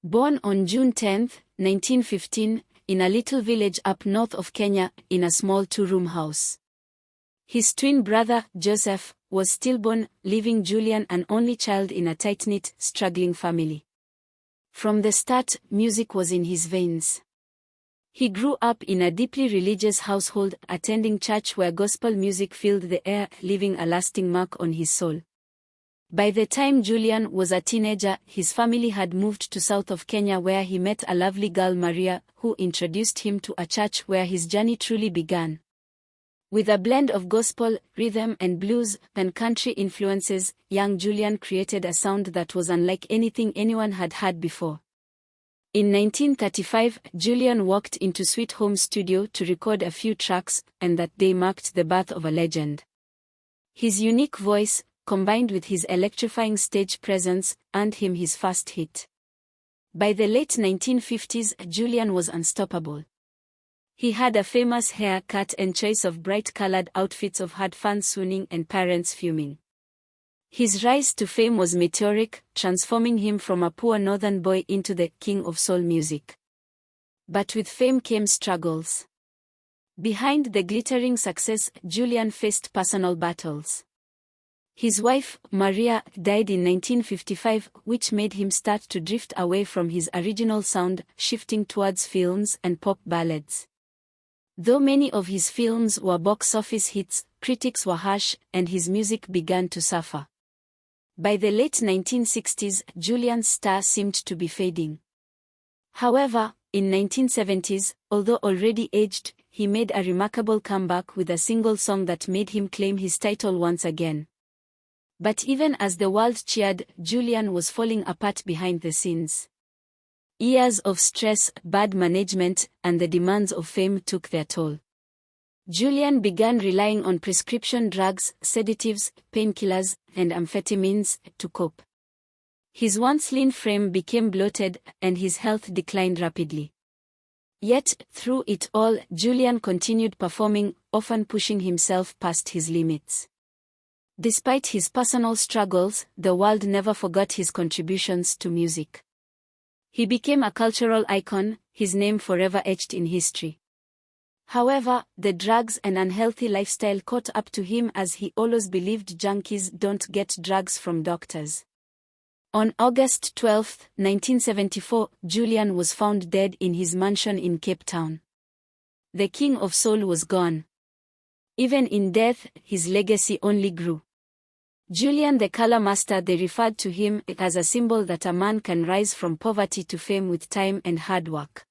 Born on June 10, 1915, in a little village up north of Kenya, in a small two-room house. His twin brother, Joseph, was stillborn, leaving Julian an only child in a tight-knit, struggling family. From the start, music was in his veins. He grew up in a deeply religious household, attending church where gospel music filled the air, leaving a lasting mark on his soul. By the time Julian was a teenager, his family had moved to south of Kenya where he met a lovely girl, Maria, who introduced him to a church where his journey truly began. With a blend of gospel, rhythm and blues, and country influences, young Julian created a sound that was unlike anything anyone had heard before. In 1935, Julian walked into Sweet Home Studio to record a few tracks, and that day marked the birth of a legend. His unique voice, combined with his electrifying stage presence, earned him his first hit. By the late 1950s, Julian was unstoppable. He had a famous haircut and choice of bright-colored outfits of had fans swooning and parents fuming. His rise to fame was meteoric, transforming him from a poor northern boy into the king of soul music. But with fame came struggles. Behind the glittering success, Julian faced personal battles. His wife, Maria, died in 1955, which made him start to drift away from his original sound, shifting towards films and pop ballads. Though many of his films were box office hits, critics were harsh, and his music began to suffer. By the late 1960s, Julian's star seemed to be fading. However, in 1970s, although already aged, he made a remarkable comeback with a single song that made him claim his title once again. But even as the world cheered, Julian was falling apart behind the scenes. Years of stress, bad management, and the demands of fame took their toll. Julian began relying on prescription drugs, sedatives, painkillers, and amphetamines to cope. His once lean frame became bloated, and his health declined rapidly. Yet, through it all, Julian continued performing, often pushing himself past his limits. Despite his personal struggles, the world never forgot his contributions to music. He became a cultural icon, his name forever etched in history. However, the drugs and unhealthy lifestyle caught up to him as he always believed junkies don't get drugs from doctors. On August 12, 1974, Julian was found dead in his mansion in Cape Town. The King of Soul was gone. Even in death, his legacy only grew. Julian the Color Master, they referred to him as a symbol that a man can rise from poverty to fame with time and hard work.